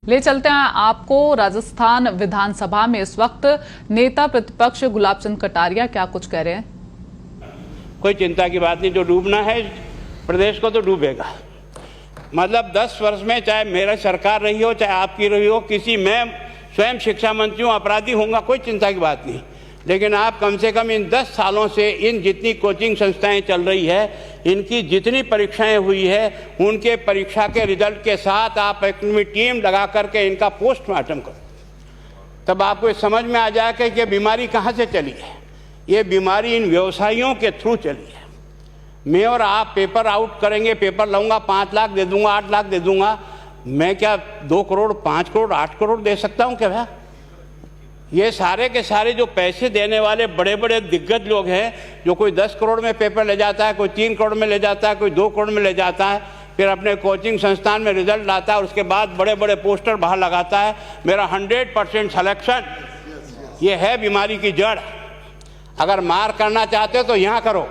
ले चलते हैं आपको राजस्थान विधानसभा में इस वक्त नेता प्रतिपक्ष गुलाब चंद कटारिया क्या कुछ कह रहे हैं। कोई चिंता की बात नहीं, जो डूबना है प्रदेश को तो डूबेगा। मतलब 10 वर्ष में चाहे मेरा सरकार रही हो चाहे आपकी रही हो, किसी मैं स्वयं शिक्षा मंत्री हूँ, अपराधी होऊंगा, कोई चिंता की बात नहीं। लेकिन आप कम से कम इन 10 सालों से इन जितनी कोचिंग संस्थाएं चल रही है, इनकी जितनी परीक्षाएं हुई है, उनके परीक्षा के रिजल्ट के साथ आप एक टीम लगा करके इनका पोस्टमार्टम करो, तब आपको समझ में आ जाएगा कि ये बीमारी कहाँ से चली है। ये बीमारी इन व्यवसायियों के थ्रू चली है। मैं और आप पेपर आउट करेंगे, पेपर लाऊंगा, 5 लाख दे दूंगा, 8 लाख दे दूंगा, मैं क्या 2 करोड़ 5 करोड़ 8 करोड़ दे सकता हूँ क्या भैया? ये सारे के सारे जो पैसे देने वाले बड़े बड़े दिग्गज लोग हैं, जो कोई 10 करोड़ में पेपर ले जाता है, कोई 3 करोड़ में ले जाता है, कोई 2 करोड़ में ले जाता है, फिर अपने कोचिंग संस्थान में रिजल्ट लाता है, उसके बाद बड़े बड़े पोस्टर बाहर लगाता है, मेरा 100% सिलेक्शन। ये है बीमारी की जड़। अगर मार करना चाहते हो तो यहाँ करो,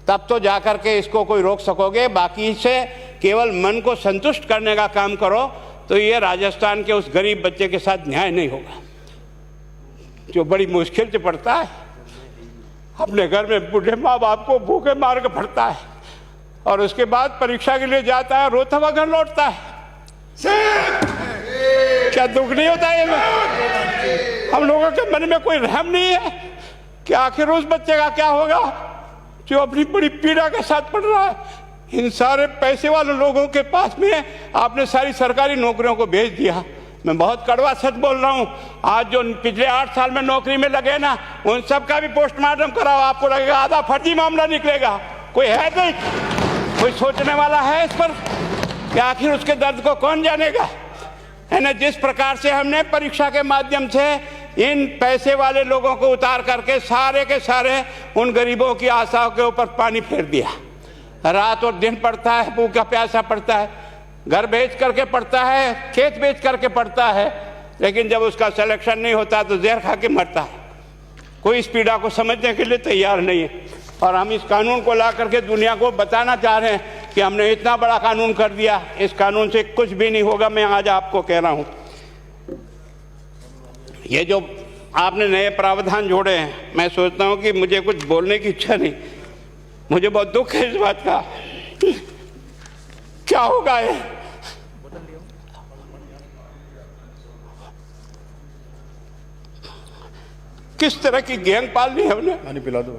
तब तो जा कर के इसको कोई रोक सकोगे। बाकी से केवल मन को संतुष्ट करने का काम करो तो ये राजस्थान के उस गरीब बच्चे के साथ न्याय नहीं होगा, जो बड़ी मुश्किल से पढ़ता है, अपने घर में बूढ़े माँ बाप को भूखे मार के पढ़ता है और उसके बाद परीक्षा के लिए जाता है, रोता हुआ घर लौटता है। क्या दुख नहीं होता है? हम लोगों के मन में कोई रहम नहीं है कि आखिर उस बच्चे का क्या होगा जो अपनी बड़ी पीड़ा के साथ पढ़ रहा है। इन सारे पैसे वाले लोगों के पास में आपने सारी सरकारी नौकरियों को भेज दिया। मैं बहुत कड़वा सच बोल रहा हूँ। आज जो पिछले 8 साल में नौकरी में लगे ना, उन सब का भी पोस्टमार्टम कराओ, आपको लगेगा आधा फर्जी मामला निकलेगा। कोई है नहीं, कोई सोचने वाला है इस पर कि आखिर उसके दर्द को कौन जानेगा, है ना। जिस प्रकार से हमने परीक्षा के माध्यम से इन पैसे वाले लोगों को उतार करके सारे के सारे उन गरीबों की आशाओं के ऊपर पानी फेर दिया। रात और दिन पड़ता है, भूखा प्यासा पड़ता है, घर बेच करके पढ़ता है, खेत बेच करके पढ़ता है, लेकिन जब उसका सिलेक्शन नहीं होता तो जहर खा के मरता है। कोई इस पीड़ा को समझने के लिए तैयार नहीं है। और हम इस कानून को ला करके दुनिया को बताना चाह रहे हैं कि हमने इतना बड़ा कानून कर दिया, इस कानून से कुछ भी नहीं होगा। मैं आज आपको कह रहा हूँ, ये जो आपने नए प्रावधान जोड़े हैं, मैं सोचता हूँ कि मुझे कुछ बोलने की इच्छा नहीं, मुझे बहुत दुख है इस बात का। क्या होगा ये? किस तरह की गैंग पालनी है हमने? पानी पिला दो,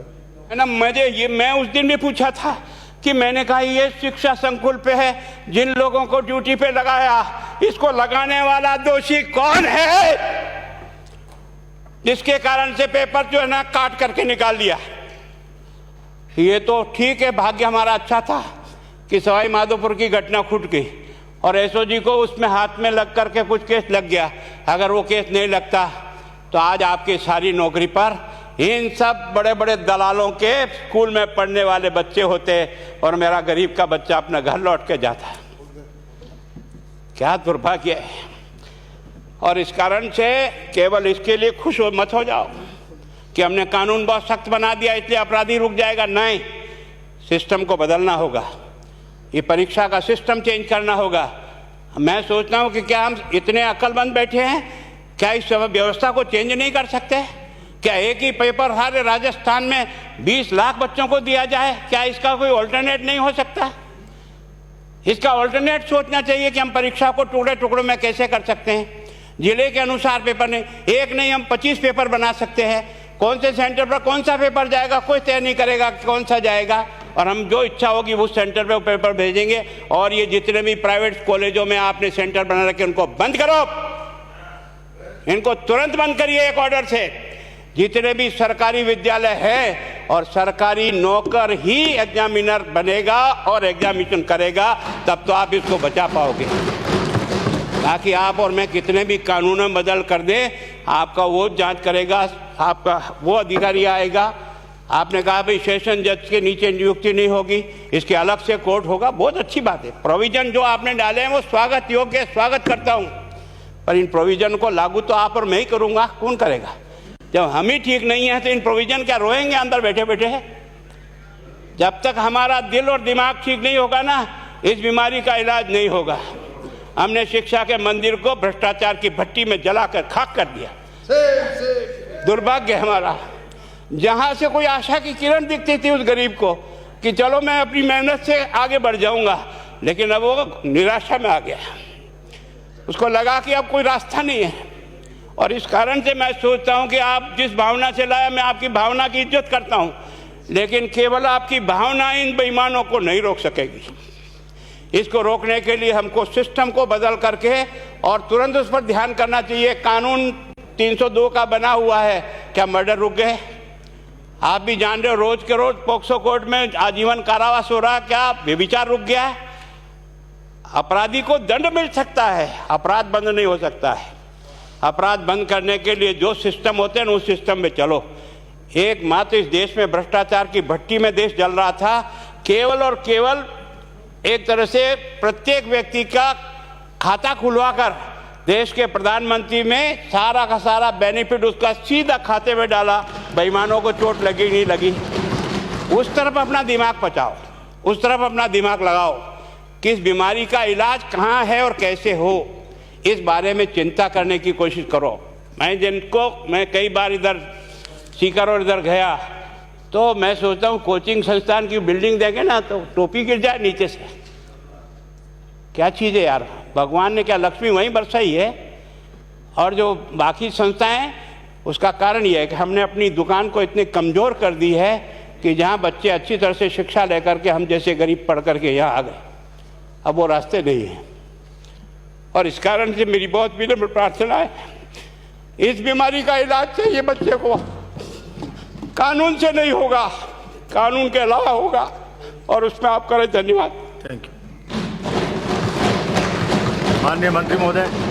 है ना। मैं उस दिन भी पूछा था कि मैंने कहा ये शिक्षा संकुल पे है, जिन लोगों को ड्यूटी पे लगाया, इसको लगाने वाला दोषी कौन है, जिसके कारण से पेपर जो है ना काट करके निकाल दिया। ये तो ठीक है, भाग्य हमारा अच्छा था कि सवाई माधोपुर की घटना फूट गई और एसओजी को उसमें हाथ में लग करके कुछ केस लग गया। अगर वो केस नहीं लगता तो आज आपकी सारी नौकरी पर इन सब बड़े बड़े दलालों के स्कूल में पढ़ने वाले बच्चे होते और मेरा गरीब का बच्चा अपना घर लौट के जाता। क्या दुर्भाग्य है। और इस कारण से केवल इसके लिए खुश मत हो जाओ कि हमने कानून बहुत सख्त बना दिया इसलिए अपराधी रुक जाएगा। नहीं, सिस्टम को बदलना होगा, ये परीक्षा का सिस्टम चेंज करना होगा। मैं सोचता हूँ कि क्या हम इतने अक्लमंद बैठे हैं, क्या इस व्यवस्था को चेंज नहीं कर सकते? क्या एक ही पेपर हर राजस्थान में 20 लाख बच्चों को दिया जाए? क्या इसका कोई ऑल्टरनेट नहीं हो सकता? इसका ऑल्टरनेट सोचना चाहिए कि हम परीक्षा को टुकड़े टुकड़ों में कैसे कर सकते हैं। जिले के अनुसार पेपर नहीं, एक नहीं हम 25 पेपर बना सकते हैं। कौन से सेंटर पर कौन सा पेपर जाएगा कोई तय नहीं करेगा कौन सा जाएगा, और हम जो इच्छा होगी उस सेंटर पे वो पेपर भेजेंगे। और ये जितने भी प्राइवेट कॉलेजों में आपने सेंटर बना रखे उनको बंद करो, इनको तुरंत बंद करिए एक ऑर्डर से। जितने भी सरकारी विद्यालय है और सरकारी नौकर ही एग्जामिनर बनेगा और एग्जामिनेशन करेगा, तब तो आप इसको बचा पाओगे। ताकि आप और मैं कितने भी कानून बदल कर दें, आपका वो जांच करेगा, आपका वो अधिकारी आएगा। आपने कहा भाई सेशन जज के नीचे नियुक्ति नहीं होगी, इसके अलग से कोर्ट होगा, बहुत अच्छी बात है। प्रोविजन जो आपने डाले हैं वो स्वागत योग्य है, स्वागत करता हूँ, पर इन प्रोविजन को लागू तो आप और मैं ही करूँगा, कौन करेगा? जब हम ही ठीक नहीं है तो इन प्रोविजन क्या रोएंगे अंदर बैठे बैठे? जब तक हमारा दिल और दिमाग ठीक नहीं होगा ना, इस बीमारी का इलाज नहीं होगा। हमने शिक्षा के मंदिर को भ्रष्टाचार की भट्टी में जलाकर खाक कर दिया। दुर्भाग्य हमारा, जहां से कोई आशा की किरण दिखती थी उस गरीब को कि चलो मैं अपनी मेहनत से आगे बढ़ जाऊंगा, लेकिन अब वो निराशा में आ गया। उसको लगा कि अब कोई रास्ता नहीं है। और इस कारण से मैं सोचता हूं कि आप जिस भावना से लाया, मैं आपकी भावना की इज्जत करता हूं, लेकिन केवल आपकी भावना इन बेईमानों को नहीं रोक सकेगी। इसको रोकने के लिए हमको सिस्टम को बदल करके और तुरंत उस पर ध्यान करना चाहिए। कानून 302 का बना हुआ है, क्या मर्डर रुक गए? आप भी जान रहे हो, रोज के रोज पोक्सो कोर्ट में आजीवन कारावास हो रहा, क्या व्यभिचार रुक गया है? अपराधी को दंड मिल सकता है, अपराध बंद नहीं हो सकता है। अपराध बंद करने के लिए जो सिस्टम होते हैं उस सिस्टम में चलो। एकमात्र इस देश में भ्रष्टाचार की भट्टी में देश जल रहा था। केवल और केवल एक तरह से प्रत्येक व्यक्ति का खाता खुलवाकर देश के प्रधानमंत्री में सारा का सारा बेनिफिट उसका सीधा खाते में डाला। बेईमानों को चोट लगी नहीं लगी, उस तरफ अपना दिमाग बचाओ, उस तरफ अपना दिमाग लगाओ। किस बीमारी का इलाज कहाँ है और कैसे हो, इस बारे में चिंता करने की कोशिश करो। मैं कई बार इधर सीकर और इधर गया तो मैं सोचता हूँ कोचिंग संस्थान की बिल्डिंग देंगे ना तो टोपी गिर जाए नीचे से। क्या चीज़ है यार, भगवान ने क्या लक्ष्मी वहीं बरसाई है? और जो बाकी संस्थाएं, उसका कारण यह है कि हमने अपनी दुकान को इतनी कमज़ोर कर दी है कि जहाँ बच्चे अच्छी तरह से शिक्षा लेकर के हम जैसे गरीब पढ़ करके यहाँ आ गए, अब वो रास्ते नहीं हैं। और इस कारण से मेरी बहुत विनम्र प्रार्थना है, इस बीमारी का इलाज चाहिए बच्चे को, कानून से नहीं होगा, कानून के अलावा होगा, और उसमें आप करें। धन्यवाद। Thank you. माननीय मंत्री महोदय।